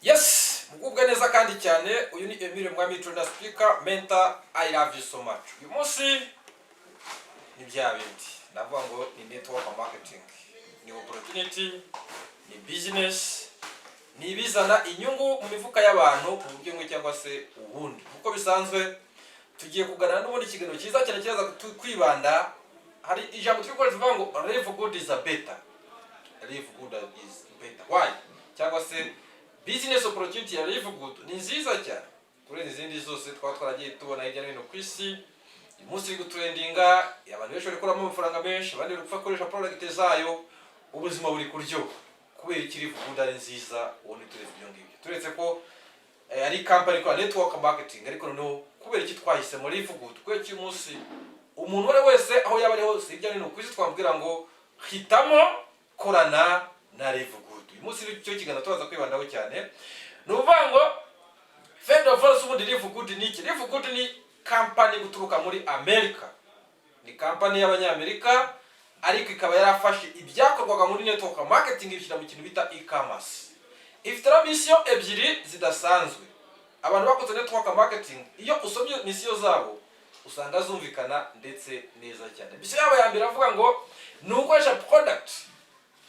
Yes, mugubwa neza kandi cyane. Uyu ni Emile Mwami, Tunasobanukirwa, mentor. I love you so much. Uyu munsi ni bya bindi ndavuga ngo ni network marketing, ni opportunity, ni business, ni ibizana inyungu mu mifuka y'abantu mu buryo bumwe cyangwa se ubundi. Uko bisanzwe tugiye kuganira n'ubundi ikiganiro cyiza cyane kiza kwibanda. Hari ijambo turi kuvuga ngo LIVEGOOD is better. LIVEGOOD is better. Why? Cyangwa se business opportunity ya LIVEGOOD ni nziza cyane kurenza izindi zose twaragiye tubona hirya no hino ku isi. Umunsi uri gutrendinga, abantu benshi bari kuramo amafaranga menshi, abandi bari gukoresha product zayo, ubuzima buri kuryo kubera iki LIVEGOOD ari nziza. Ubundi turetse ibyo ngibyo, turetse ko ari company kwa network marketing, ariko no kubera iki twahisemo LIVEGOOD, kubera iki umunsi umuntu wese aho yaba ari hose hirya no hino ku isi twambwira ngo hitamo korana na LIVEGOOD. Umunsi cyo kigana tubaza kwibandaho cyane nuvuga ngo friend of all ubundi LIVEGOOD ni iki? LIVEGOOD ni company guturuka muri America, ni company y'abanyamerika, ariko ikaba yarafashe ibyakorwaga muri network marketing ibishyira mu kintu bita e-commerce. Ifite mission ebyiri zidasanzwe. Abantu bakoze network marketing iyo usomye mission zabo usanga zumvikana ndetse neza cyane. Mission yabo ya mbere avuga ngo ni ukoresha product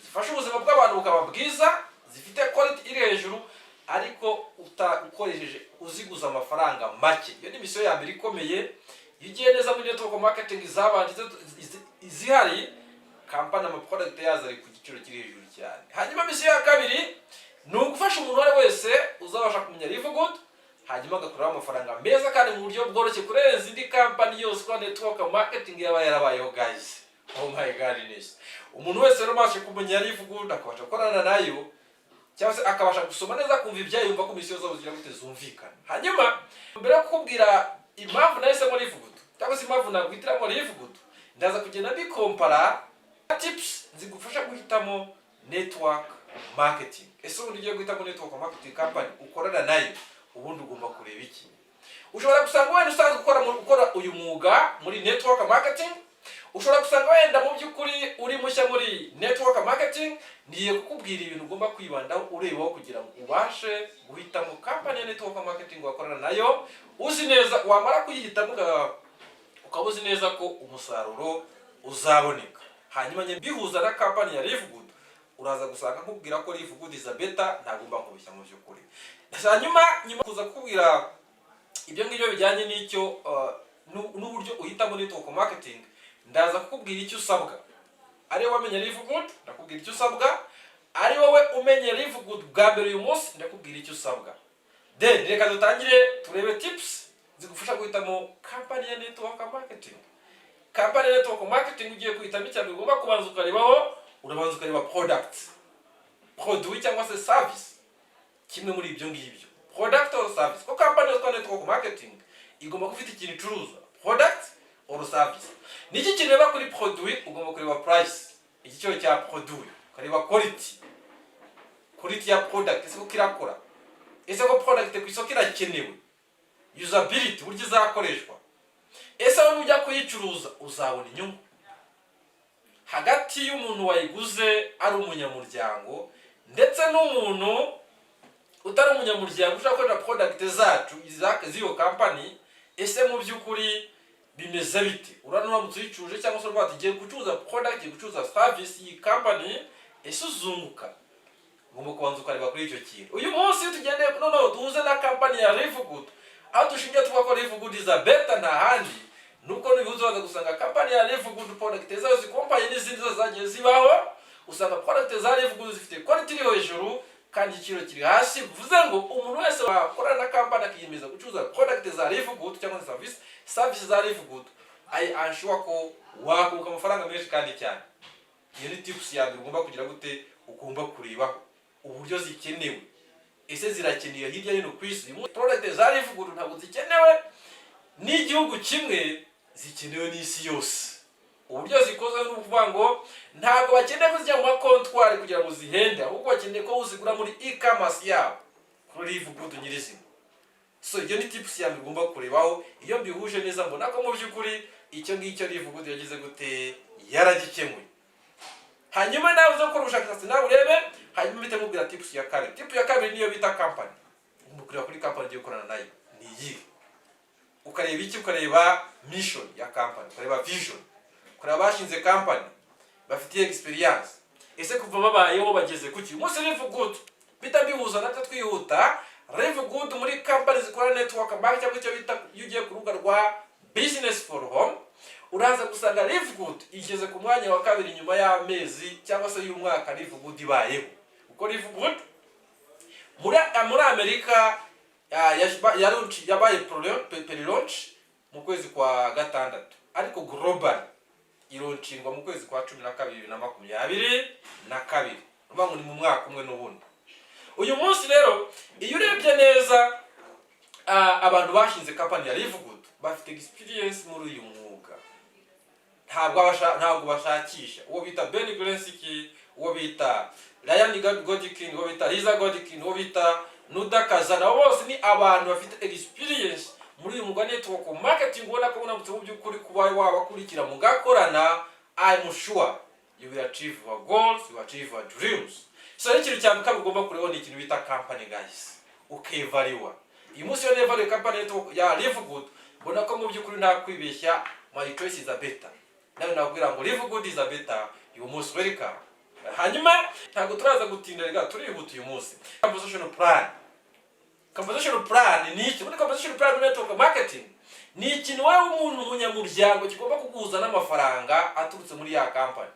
zifasha ubuzima bw'abantu bukaba bwiza, zifite quality iri hejuru, ariko ukoresheje uziguza amafaranga make. Iyo ni mission ya mbere ikomeye. Iyo ugiye neza muri network marketing zabanje izihari, company ama product yazo ari ku giciro kiri hejuru cyane. Hanyuma mission ya kabiri ni ugufasha umuntu wese uzabasha kumenya LIVEGOOD, hanyuma agakora amafaranga meza kandi mu buryo bworoshye kurenza indi company yose kwa network marketing yaba yarabayeho guys. Oh my godness. Umuntu wese rero mashe kumenya LIVEGOOD akabasha gukorana nayo, cyangwa se akabasha gusoma neza kumva ibyayo, yumva ko mission zabo zigira gute zumvikana. Hanyuma mbere yo kukubwira impamvu nahisemo LIVEGOOD cyangwa se impamvu nagwitiramo LIVEGOOD, ndaza kugenda mbikompara tips zigufasha guhitamo network marketing. Ese ubundi ugiye guhitamo network marketing company ukorana nayo, ubundi ugomba kureba iki? Ushobora gusanga wenda usanzwe gukora uyu mwuga muri network marketing, ushobora gusanga wenda mu by'ukuri uri mushya muri network marketing. Niye kukubwira ibintu ugomba kwibandaho urebaho kugira ngo ubashe guhitamo company ya network marketing wakorana nayo uzi neza. Wamara kuyihitamo ukaba uzi neza ko umusaruro uzaboneka. Hanyuma nye bihuza na company ya LIVEGOOD, uraza gusanga nkubwira ko LIVEGOOD is better, ntagomba kubishya mu by'ukuri. Hanyuma nyuma kuza kubwira ibyo ngibyo bijyanye n'icyo n'uburyo uhitamo network marketing, ndaza kukubwira icyo usabwa. Ari wowe wamenye LIVEGOOD, ndakubwira icyo usabwa. Ari wowe umenye LIVEGOOD bwa mbere uyu munsi, ndakubwira icyo usabwa. Then reka dutangire turebe tips zigufasha guhitamo company ya network marketing. Company ya network marketing ugiye kuhitamo icyo ugomba kubanza ukarebaho, urabanza ukareba product cyangwa se service. Kimwe muri ibyo ngibyo, product or service. Ko company ya network marketing igomba gufite ikintu icuruza, product or service. Niki kintu kuri produit, ugomba kureba price, igiciro cya produit, ukareba quality ya product, ese ko kirakora, ese ko product ku isoko irakenewe, usability buryo izakoreshwa, ese aho ujya kuyicuruza uzabona inyungu. Hagati y'umuntu wayiguze ari umunyamuryango ndetse n'umuntu utari umunyamuryango ushaka gukoresha product zacu z'iyo company, ese mu by'ukuri bimeze bite? Uramutse uyicuje cyangwa se urwati igiye gucuruza product, gucuruza service iyi company, ese uzunguka? Ngomba kubanza ukareba kuri icyo kintu. Uyu munsi tugendeye duhuze na company ya LIVEGOOD, aho dushingiye tuvuga ko LIVEGOOD is better nta handi nuko nibuze waza gusanga company ya LIVEGOOD product zayo zikompaye n'izindi zagiye zibaho. Usanga product za LIVEGOOD zifite quality iri hejuru kandi igiciro kiri hasi. Bivuze ngo umuntu wese wakorana na company akiyemeza gucuruza product za LIVEGOOD cyangwa service za LIVEGOOD, I am sure ko wakubuka amafaranga menshi kandi cyane. Iyo ni tips ya mbere ugomba kugira gute, ugomba kureba uburyo zikenewe. Ese zirakeneye hirya no ku isi? Product za LIVEGOOD ntabwo zikenewe n'igihugu kimwe, zikenewe n'isi yose. Uburyo zikoze n'uvuga ngo ntabwo bakeneye kuzijya mu makontwari kugira ngo zihende, ahubwo bakeneye ko uzigura muri e-commerce yabo kuri LIVEGOOD nyirizina. So iyo ni tips ya mbere ugomba kurebaho. Iyo mbihuje neza mbona ko mu by'ukuri icyo ngicyo LIVEGOOD yagize gute yaragikemuye. Hanyuma nawe uzo gukora ubushakashatsi nawe urebe hanyuma mpite mubwira tips ya kabiri. Tip ya kabiri niyo bita company. Umukurira kuri company ugiye gukorana nayo ni iyi. Ukareba iki? Ukareba mission ya company, ukareba vision, ukareba bashinze company bafitiye experience. Ese kuva babayeho bageze kuki? Umunsi LIVEGOOD bita bihuza natwe twihuta. LIVEGOOD muri company zikora network marketing cyangwa icyo bita ugiye ku rubuga rwa business for home, uraza gusanga LIVEGOOD igeze ku mwanya wa kabiri nyuma y'amezi cyangwa se y'umwaka LIVEGOOD ibayeho. Uko LIVEGOOD muri Amerika yabaye pre-launch mu kwezi kwa gatandatu, ariko global ironchingwa mu kwezi kwa 12 2022, ubangu ni mu mwaka umwe n'ubundi. Uyu munsi rero iyo urebye neza abantu bashinze company ya LIVEGOOD bafite experience muri uyu mwuga. Ntabwo bashakisha uwo bita Ben Grensky, uwo bita Ryan Godkin, uwo bita Liza Godkin, uwo bita Nuda Kazana. Bose ni abantu bafite experience muri uyu mwuga network marketing. Ubona ko unamutse mu by'ukuri kuba wabakurikira mugakorana, I'm sure you will achieve your goals, you will achieve your dreams. So ikintu cyane kandi ugomba kureba ni ikintu bita company guys. Ukevariwa. Uyu munsi yo never company ya LIVEGOOD, mbona ko mu by'ukuri nta kwibeshya, my choice is a better. Nawe nabwira ngo LIVEGOOD is a better, you most welcome. Hanyuma ntabwo turaza gutinda rega, turihuta uyu munsi. Composition plan. Composition plan ni iki? Muri composition plan network marketing ni ikintu wowe umuntu umunyamuryango kigomba kuguza n'amafaranga aturutse muri ya company.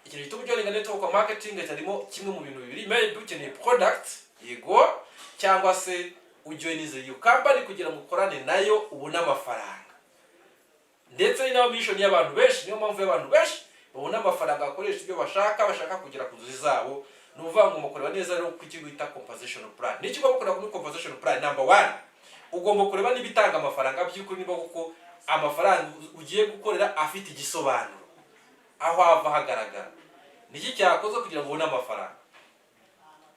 Ikintu gito ujoininga network marketing cyarimo kimwe mu bintu bibiri. Maybe ukeneye product, yego, cyangwa se ujoinize iyo company kugira ngo ukorane nayo ubone amafaranga. Ndetse ino mission y'abantu benshi, niyo mpamvu y'abantu benshi babona amafaranga akoresha ibyo bashaka kugera ku nzozi zabo. Nuvuga ngo mukoreba neza rero ku kigo bita composition plan. Ni kigo gukora kuri composition plan number 1. Ugomba kureba nibitanga amafaranga by'ukuri, niba kuko amafaranga ugiye gukorera afite igisobanuro, aho ava hagaragara. Niki cyakoze kugira ngo ubone amafaranga.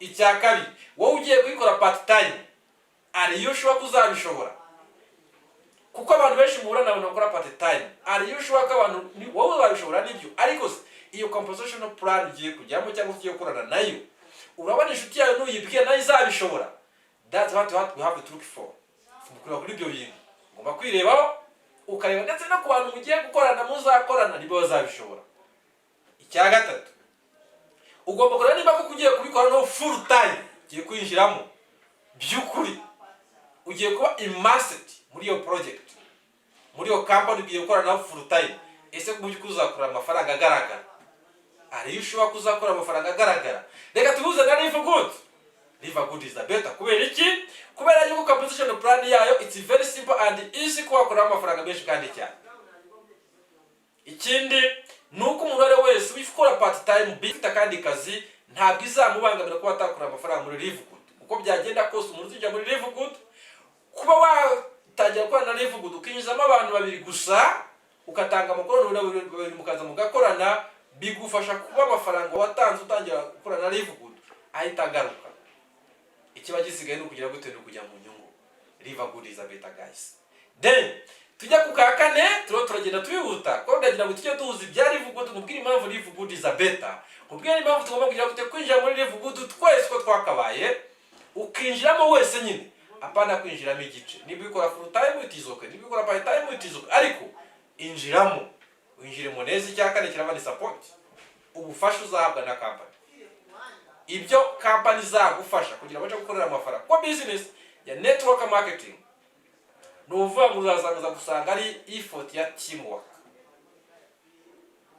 Icya kabiri, wowe ugiye kwikora part time, ari yo ushobora kuzabishobora? Kuko abantu benshi muhura nabo bakora part time, ari yo ushobora ko abantu wowe babishobora nibyo, ariko iyo composition plan ugiye kujyamo cyangwa ugiye gukorana nayo, urabona inshuti yawe n'uyibwiye nayo izabishobora. That's what we have to look for. Mukuru kuri ibyo bintu ngomba kwirebaho, ukareba ndetse no ku bantu mugiye gukorana muzakorana nibo bazabishobora. Icya gatatu, ugomba kureba niba ko ugiye kubikora no full time, ugiye kwinjiramo by'ukuri, ugiye kuba immersed muri iyo project, muri iyo company ugiye gukora na full time. Ese mu by'ukuri uzakora amafaranga agaragara? Ari ushobora kuzakora amafaranga agaragara? Reka tubuze na LIVEGOOD. LIVEGOOD is the better. Kubera iki? Kubera yuko composition plan yayo it's very simple and easy kuwakora amafaranga menshi kandi cyane. Ikindi nuko umuntu ari wese wifukora part time bifite kandi kazi ntabwo izamubangamira kuba atakora amafaranga muri LIVEGOOD. Uko byagenda kose umuntu ujya muri LIVEGOOD, kuba watangira gukora na LIVEGOOD ukinjizamo abantu babiri gusa, ukatanga amakuru n'abandi mukaza mugakorana, bigufasha kuba amafaranga watanze utangira gukora na LIVEGOOD ahita agaruka. Ikiba gisigaye no kugira gute no kujya mu nyungu. LIVEGOOD is a better guys. Then tujya ku kakane turagenda tuyihuta, ko ndagira ngo tujye tuzi bya LIVEGOOD, mubwira impamvu LIVEGOOD is a better, mubwira impamvu tugomba kugira gute kwinjira muri LIVEGOOD twese ko twakabaye, ukinjiramo wese nyine, apana kwinjiramo igice. Niba ukora full time utizoke, niba ukora part time utizoke, ariko injiramo, winjiremo neza. Icya kane kirabana support, ubufasha uzahabwa na company. Ibyo company zagufasha kugira baje gukorera amafaranga kwa business ya network marketing. Nuvuga ngo uzazanza gusanga ari effort ya teamwork.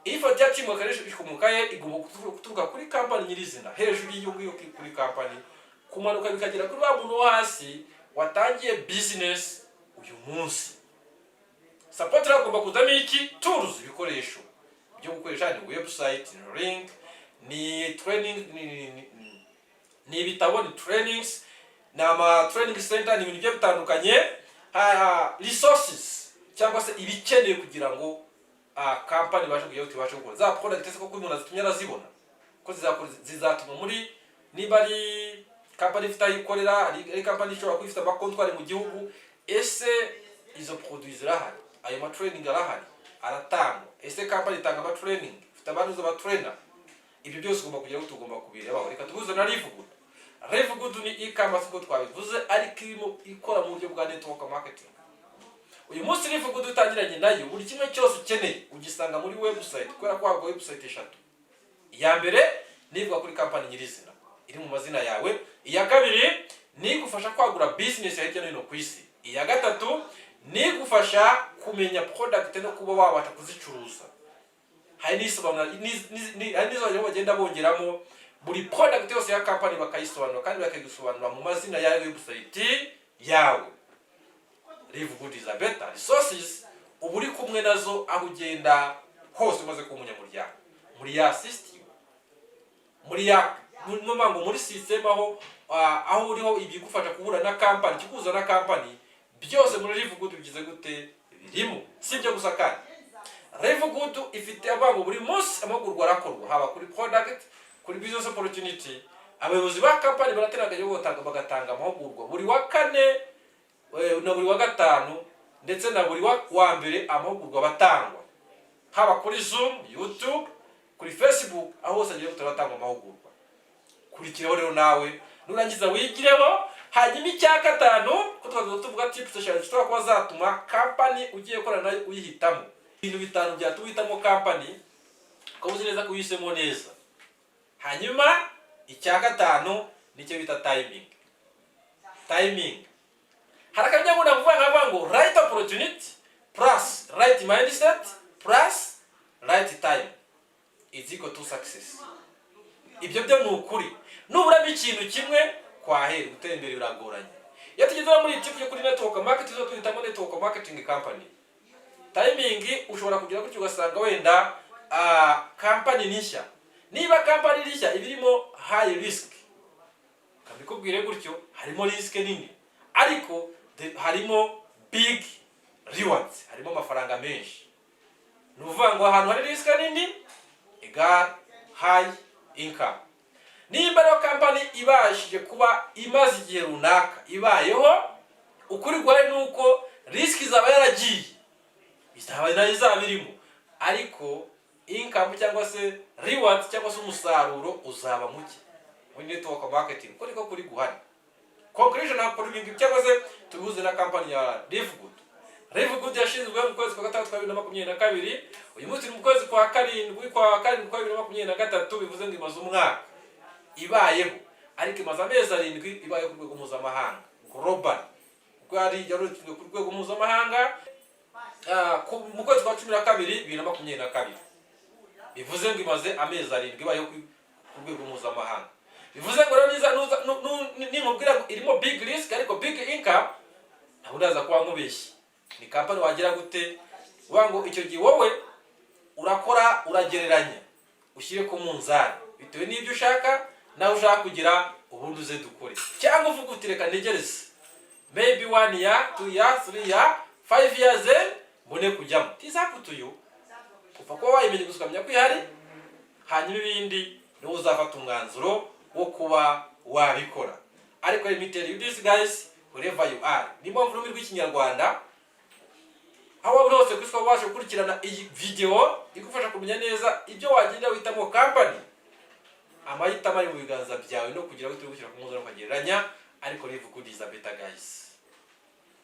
Effort ya teamwork rero ikumukaye igomba kuturuka kuri company nyirizina, hejuru y'iyungu kuri company, kumanuka bikagera kuri wa muntu hasi watangiye business uyu munsi. Support ragomba kuzamo iki? Tools, ibikoresho byo gukoresha, ni website, ni link, ni training, ni ibitabo, ni trainings, na training center, ni ibintu byo bitandukanye, resources cyangwa se ibikeneye kugira ngo company bashe kugira uti bashe gukora za product ese ko umuntu azitumye arazibona ko zizatuma muri niba ari company ifite ayikorera, ari company ishobora kwifite amakontwari mu gihugu, ese izo produits zirahari, ayo ma training arahari aratangwa, ese company itanga ama training, ifite abantu zo ba trainer, ibyo byose ugomba kugira ngo tugomba kubireba. Reka tubuze na LIVEGOOD. LIVEGOOD ni e-commerce ko twabivuze, ariko irimo ikora mu buryo bwa network marketing. Uyu munsi LIVEGOOD utangiranye nayo, buri kimwe cyose ukeneye ugisanga muri website, kubera ko wagwa website eshatu. Iya mbere nivuga kuri company nyirizina iri mu mazina yawe. Iya kabiri ni gufasha kwagura business ya hirya no hino ku isi. Iya gatatu ni gufasha kumenya product no kuba wabasha kuzicuruza. Hari n'izo bagenda bongeramo buri product yose ya company bakayisobanura, kandi bakayigusobanura mu mazina ya website yawe. LIVEGOOD is better resources ubu uri kumwe nazo aho ugenda hose umaze kuba umunyamuryango, muri ya system, muri system aho uriho ibigufasha kuhura na company, kikuza na company, byose muri LIVEGOOD bigize gute birimo. Sibyo gusa kandi LIVEGOOD ifite abango buri munsi amahugurwa arakorwa, haba kuri product, kuri business opportunity. Abayobozi ba company barateraganya bagatanga amahugurwa buri wa kane na buri wa gatanu, ndetse na buri wa mbere amahugurwa batangwa, haba kuri Zoom, YouTube, kuri Facebook, aho hose agiye gutanga amahugurwa. Kurikiraho rero nawe nurangiza wigireho. Hanyuma icya gatanu ko tuvuga tips eshanu zishobora kuba zatuma company ugiye gukora nayo uyihitamo. Ibintu bitanu byatuhitamo company ko uzi neza kuyihisemo neza. Hanyuma icya gatanu nicyo bita timing. Harakajya ngo navuga ngo right opportunity plus right mindset plus right time is equal to success. Ibyo byo ni ukuri. Nubura ikintu kimwe kwahera gutera imbere biragoranye. Iyo tugeze muri tip yo kuri network marketing, zo twitamo network marketing company. Timing ushobora kugira gutyo ugasanga wenda company nishya. Niba company nishya ibirimo high risk, kabikubwire gutyo, harimo risk nini, ariko harimo big rewards, harimo amafaranga menshi. Nuvuga ngo ahantu hari risk nini egal high income. Niba no company ibashije kuba imaze igihe runaka ibayeho, ukuri gwaye nuko risk izaba yaragiye, izaba irimo, ariko income cyangwa se rewards cyangwa se umusaruro uzaba muke. Muri network marketing ko niko kuri guhari. Conclusion na product cyangwa se tubuze na company ya LIVEGOOD. LIVEGOOD yashinzwe mu kwezi kwa gatatu kwa 2022. Uyu munsi mu kwezi kwa karindwi kwa 2023, bivuze ngo imaze umwaka ibayeho, ariko imaze amezi 7 ibaye ku rwego mpuzamahanga global. Gwari yarutwe ku rwego mpuzamahanga mu kwezi kwa 12 2022. Bivuze ngo imaze amezi 7 ibayeho ku rwego mpuzamahanga. Bivuze ngo rero nimubwira ngo irimo big risk ariko big income, ntabwo ndaza kuba nkubeshye. Ni company wagira gute wango icyo gihe wowe urakora uragereranya, ushyire ku munzani bitewe n'ibyo ushaka nawe ushaka kugira, ubundi uze dukore. Cyangwa uvuga uti reka ntegereze maybe 1 year, 2 years, 3 years, 5 years mbone kujyamo. Tizakutuyo kuva ko wayimenye gusukamya kwihari, hanyuma ibindi niwo uzafata umwanzuro wo kuba wabikora. Ariko let me tell you this guys, wherever you are, ni mpamvu ururimi rw'ikinyarwanda aho uri hose kwitwa ubasha gukurikirana iyi video igufasha kumenya neza ibyo wagenda witamo company. Amahitamo ari mu biganza byawe no kugira ngo turi gushyira ku mpuzano ukagereranya. Ariko LIVEGOOD is better guys.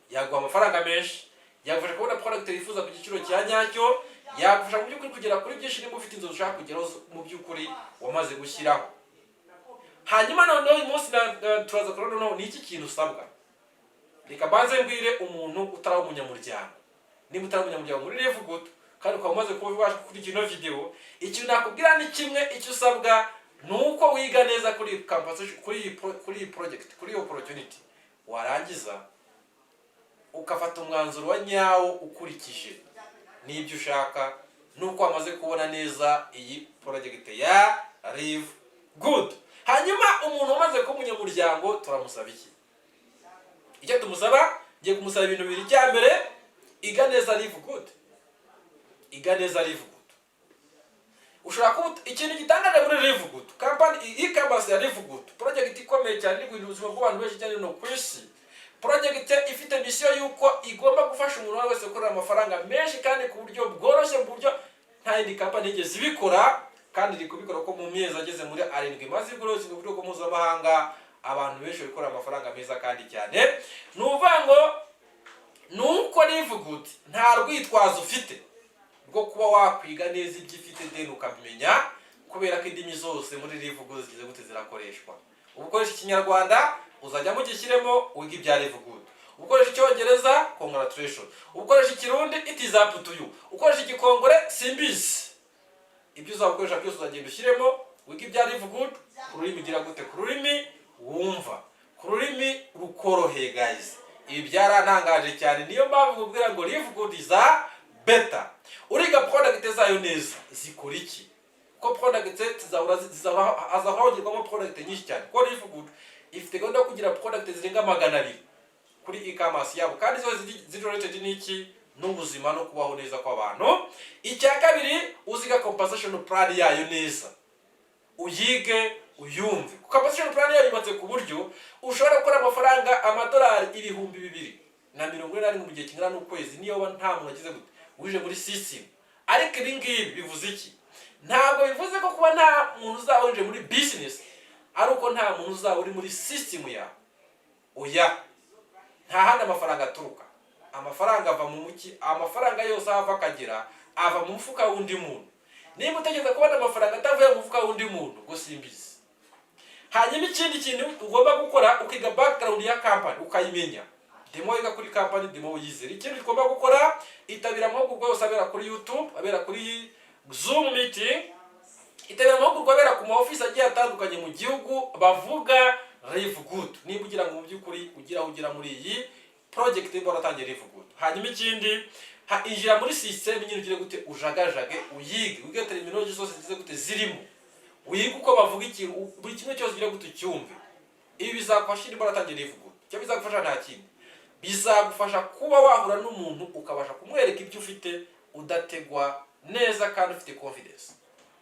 Yaguha amafaranga menshi, yagufasha kubona product yifuza ku giciro cya nyacyo, yagufasha mu by'ukuri kugera kuri byinshi niba ufite inzozi ushaka kugeraho mu by'ukuri wamaze gushyiraho. Hanyuma noneho uyu munsi turaza kurona noneho ni iki kintu usabwa. Reka banze mbwire umuntu utari umunyamuryango. Niba utari umunyamuryango muri LIVEGOOD kandi ukaba umaze kuba ubasha gukurikira ino video, ikintu nakubwira ni kimwe, icyo usabwa nuko wiga neza kuri campus, kuri project, kuri opportunity, warangiza ukafata umwanzuro wa nyawo ukurikije n'ibyo ushaka, nuko wamaze kubona neza iyi project ya LIVEGOOD. Hanyuma umuntu umaze kuba umunyamuryango turamusaba iki? Icyo tumusaba, ngiye kumusaba ibintu bibiri. Cya mbere, iga neza LIVEGOOD. Iga neza LIVEGOOD. Ushobora kuba ikintu gitangaje muri LIVEGOOD, company e-commerce ya LIVEGOOD, project ikomeye cyane iri guhindura ubuzima bw'abantu benshi cyane no ku isi. Project ifite mission yuko igomba gufasha umuntu wese gukorera amafaranga menshi kandi ku buryo bworoshye, mu buryo nta yindi company igeze ibikora, kandi iri kubikora ko mu mezi ageze muri 7 maze igorozi mu buryo mpuzamahanga abantu benshi bakora amafaranga meza kandi cyane. Nuvuga ngo nuko LIVEGOOD nta rwitwazo ufite rwo kuba wakwiga neza ibyo ufite deni ukabimenya, kubera ko indimi zose muri LIVEGOOD zigize gute zirakoreshwa. Ubukoresha ikinyarwanda uzajya mugishyiremo wiga ibya LIVEGOOD, ubukoresha icyongereza congratulations, ubukoresha ikirundi it is up to you, ukoresha igikongore simbizi. Ibyo uzabukoresha byose uzagenda ushyiremo wiga ibya LIVEGOOD ku rurimi ugira gute, ku rurimi wumva, ku rurimi rukoroheye guys. Ibi byarantangaje cyane, niyo mpamvu ubwira ngo LIVEGOOD is better. Uriga product zayo neza zikora iki, ko product azahawugirwamo product nyinshi cyane, ko LIVEGOOD ifite gahunda yo kugira product zirenga 200 kuri e-commerce yabo, kandi zose zirelated n'iki n'ubuzima no kubaho neza kw'abantu. Icya kabiri, uziga compensation plan yayo neza, uyige uyumve. Compensation plan yayo ibatse ku buryo ushobora gukora amafaranga amadolari 241 mu gihe kingana n'ukwezi niyo nta muntu agize gute uje muri system. Ariko ibi ngibi bivuze iki? Ntabwo bivuze ko kuba nta muntu uzaba uje muri business ari uko nta muntu uzaba uri muri system yawe. Oya, nta handi amafaranga aturuka. Amafaranga ava mu muki, amafaranga yose ava akagera ava mu mufuka w'undi muntu. Niba utegeka kubona amafaranga atavuye mu mufuka w'undi muntu ngo simbizi. Hanyuma ikindi kintu ugomba gukora, ukiga background ya company ukayimenya. Demo yiga kuri company, demo uyizere. Ikindi ugomba gukora, itabira amahugurwa yose abera kuri YouTube, abera kuri Zoom meeting, itabira amahugurwa abera ku ma office agiye atandukanye mu gihugu bavuga LIVEGOOD. Niba ugira ngo mu by'ukuri ugira muri iyi project yo waratangira LIVEGOOD. Hanyuma ikindi injira muri system nyine ugire gute ujagajage uyige, wige terminology zose zize gute zirimo, uyige uko bavuga ikintu, buri kimwe cyose ugire gute cyumve. Ibi bizagufasha niba waratangira LIVEGOOD. Cyo bizagufasha nta kindi, bizagufasha kuba wahura n'umuntu ukabasha kumwereka ibyo ufite udategwa neza kandi ufite confidence.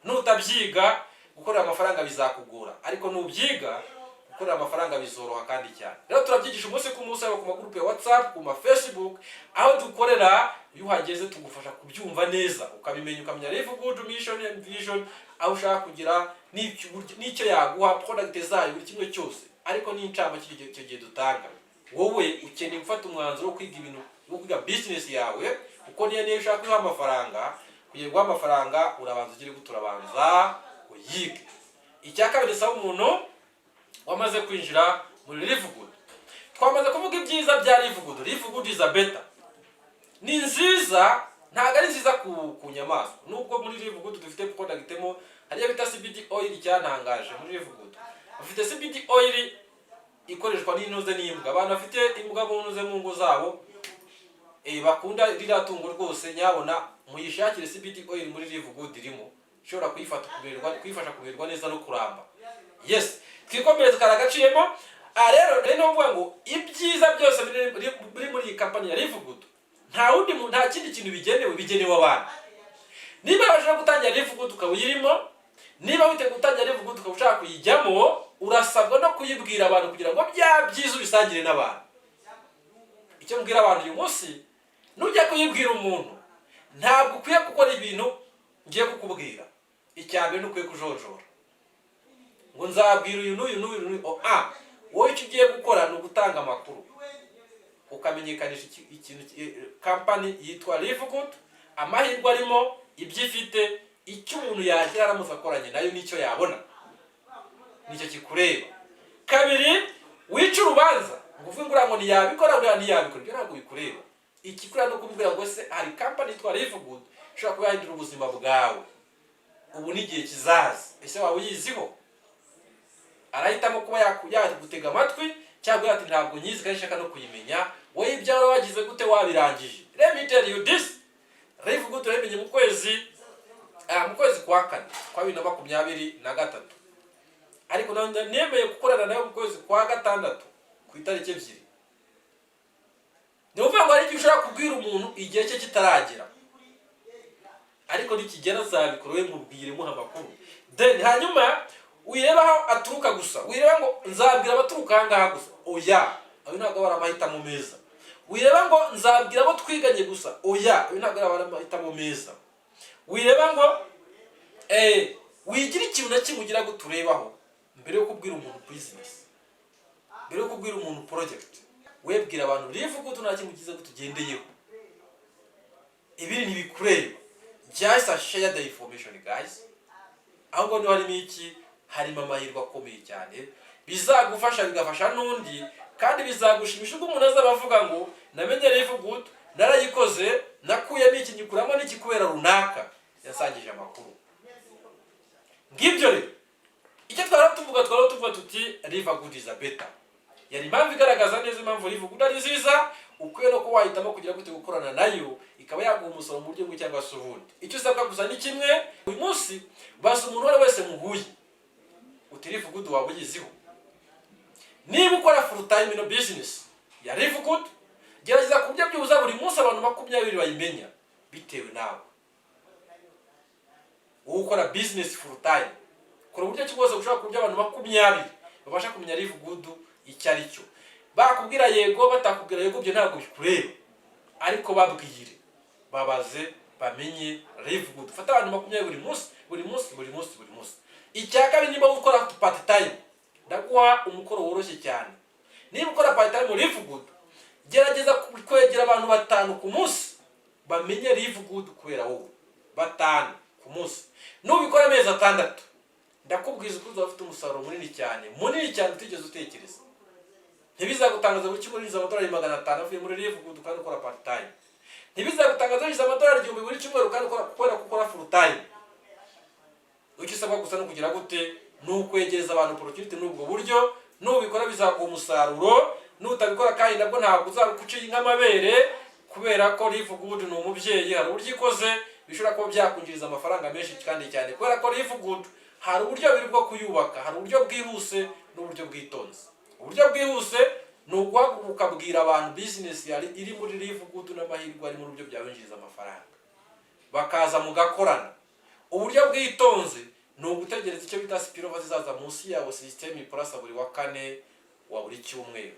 Nutabyiga gukorera amafaranga bizakugora, ariko nubyiga gukorera amafaranga bizoroha kandi cyane. Rero turabyigisha umunsi ku munsi ku magroup ya WhatsApp, ku ma Facebook, aho dukorera. Iyo uhageze tugufasha kubyumva neza, ukabimenya, ukamenya LIVEGOOD mission and vision, aho ushaka kugira n'icyo yaguha product zayo buri kimwe cyose. Ariko n'incamba cyo gihe dutanga, wowe ukeneye gufata umwanzuro wo kwiga ibintu, wo kwiga business yawe, uko niyo ushaka kwiha amafaranga. Kugiye guha amafaranga urabanza ugire guturabanza uyige. Icya kabiri, saba umuntu wamaze kwinjira muri LIVEGOOD. Twamaze kuvuga ibyiza bya LIVEGOOD. LIVEGOOD is better. Ni nziza, ntabwo ari nziza ku nyamaswa. Nubwo muri LIVEGOOD dufite product hariya bita CBD oil cyantangaje muri LIVEGOOD. Bafite CBD oil ikoreshwa n'intuze n'imbwa. Abantu bafite imbwa bunuze mu ngo zabo bakunda rira tungo rwose, nyabona muyishakire CBD oil muri LIVEGOOD irimo. Ushobora kuyifasha kumererwa neza no kuramba. Yes, twikomereze karagaciyemo. Rero mvuga ngo ibyiza byose biri muri iyi company ya LIVEGOOD, nta kindi kintu bigenewe abantu. Niba washaka gutangira LIVEGOOD ukaba uyirimo, niba wite gutangira LIVEGOOD ukaba ushaka kuyijyamo, urasabwa no kuyibwira abantu kugira ngo bya byiza ubisangire n'abantu. Icyo mbwira abantu uyu munsi, nujya kuyibwira umuntu, ntabwo ukwiye gukora ibintu ngiye kukubwira. Icyambere nukwiye kujojora ngo nzabwira uyu n'uyu. Wowe icyo ugiye gukora ni ugutanga amakuru, ukamenyekanisha ikintu company yitwa LIVEGOOD, amahirwe arimo, ibyo ifite, icyo umuntu yagira aramutse akoranye nayo n'icyo yabona, nicyo kikureba. Kabiri, wica urubanza ngo uvuge ngo ntiyabikora uriya ntiyabikora, ibyo ntabwo bikureba. Ikikureba no kubwira ngo se hari company yitwa LIVEGOOD ishobora kuba yahindura ubuzima bwawe ubu n'igihe kizaza. Ese waba uyiziho? Arahitamo kuba yakugutega amatwi cyangwa ati ntabwo nyizi kandi nshaka no kuyimenya. Wowe ibyawe wagize gute wabirangije? Let me tell you this, LIVEGOOD yabimenye mu kwezi kwa 4 kwa 2023, ariko nemeye gukorana nayo mu kwezi kwa 6 ku itariki 2. Ni uvuga ngo ari cyo ushaka kubwira umuntu igihe cye kitaragera, ariko nikigera zabikorowe mubwire muha amakuru. Then hanyuma wireba aho aturuka gusa, wireba ngo nzabwira abaturuka hangaha gusa. Oya, ayo ntabwo waramahitamo meza. Wireba ngo nzabwira abo twiganye gusa. Oya, ayo ntabwo waramahitamo meza. Wireba ngo wigira ikintu na kimwe ugira guturebaho mbere yo kubwira umuntu business, mbere yo kubwira umuntu project. Webwira abantu live good nta kintu kiza gutugendeyeho, ibiri ntibikureba. Just share the information guys. Ahubwo ni harimo iki, harimo amahirwe akomeye cyane bizagufasha bigafasha n'undi, kandi bizagushimisha ubwo umuntu azabavuga ngo namenye live good, narayikoze, nakuyemo iki nyikuramo n'iki kubera runaka yasangije amakuru. Ngibyo rero icyo twara tuvuga tuti live good is better. Yari impamvu igaragaza neza impamvu live good ari nziza, ukwiye no ko wahitamo kugira gute gukorana nayo ikaba yaguha umusoro mu buryo bwe cyangwa se ubundi. Icyo usabwa gusa ni kimwe, uyu munsi basa umuntu wese muhuye uti live good waba uyiziho. Niba ukora full time in business ya live good, gerageza kubyo byuza buri munsi abantu 20 bayimenya bitewe nawe. Wowe ukora business full time, kora uburyo cyose ushobora kubyo abantu 20 babasha kumenya live good icyo ari cyo. Bakubwira yego batakubwira yego byo ntabwo bikureba, ariko babwire, babaze, bamenye live good. Fata abantu 20 buri munsi. Icyaka niba ukora part time, ndaguha umukoro woroshye cyane. Niba ukora part time live good, gerageza kwegera abantu 5 ku munsi bamenye live good kubera wowe. 5 ku munsi. Nubikora amezi 6, ndakubwiza ko uzafite umusaruro munini cyane utigeze utekereza. Ntibizagutangaza buri kimwe niza amadolari 500 avuye muri live good kandi ukora part time. Ntibizagutangaza niza amadolari 1000 buri cyumweru kandi ukora full time. Icyo usabwa gusa no kugira gute, n'ukwegereza abantu opportunity n'ubwo buryo. Nubikora bizaguha umusaruro, nutabikora kandi nabwo ntabwo uzakuciye nk'amabere, kubera ko live good ni umubyeyi. Hari uburyo ikoze bishobora kuba byakunjiriza amafaranga menshi kandi cyane, kubera ko live good hari uburyo biri bwo kuyubaka. Hari uburyo bwihuse n'uburyo bwitonze. Uburyo bwihuse ni uguhaguruka ukabwira abantu business iri muri live good n'amahirwe ari mu buryo byabinjiriza amafaranga, bakaza mugakorana. Uburyo bwitonze ni ugutegereza icyo bita spillover zizaza munsi yawe system iporasa buri wa 4 wa buri cyumweru.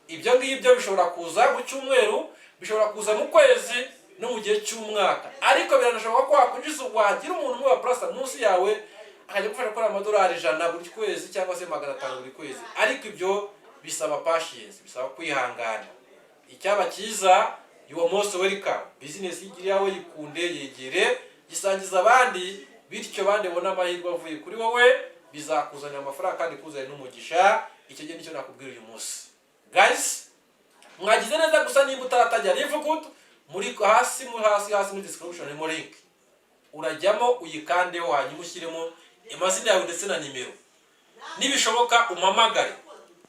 Ibyo ngibyo bishobora kuza mu cyumweru, bishobora kuza mu kwezi no mu gihe cy'umwaka, ariko biranashoboka ko wakunjiza wagira umuntu umwe wa porasa munsi yawe akajya gufasha gukora amadolari 100 buri kwezi cyangwa se 500 buri kwezi. Ariko ibyo bisaba patience, bisaba kwihangana. Icyaba cyiza, you are most welcome. Business igiri yawe yikunde, yegere, gisangiza abandi, bityo bande bona amahirwe avuye kuri wowe, bizakuzanira amafaranga kandi kuzana n'umugisha. Icyo gihe nicyo nakubwira uyu munsi. Guys, mwagize neza gusa niba utaratangira live good, muri hasi muri description harimo link. Urajyamo uyikandeho, hanyuma ushyiremo amazina yawe ndetse na nimero. Nibishoboka umamagare,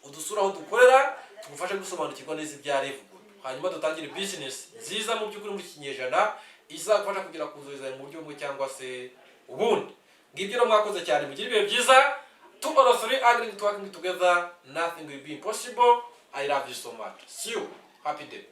udusura aho dukorera, tugufashe gusobanukirwa neza ibya live good. Hanyuma dutangire business nziza mu by'ukuri mu kinyejana izagufasha kugira kuzoza mu buryo bumwe cyangwa se ubundi. Ngibyo rero mwakoze cyane, mugire ibihe byiza. To all three agreeing to working together, nothing will be impossible. I love you so much. See you. Happy day.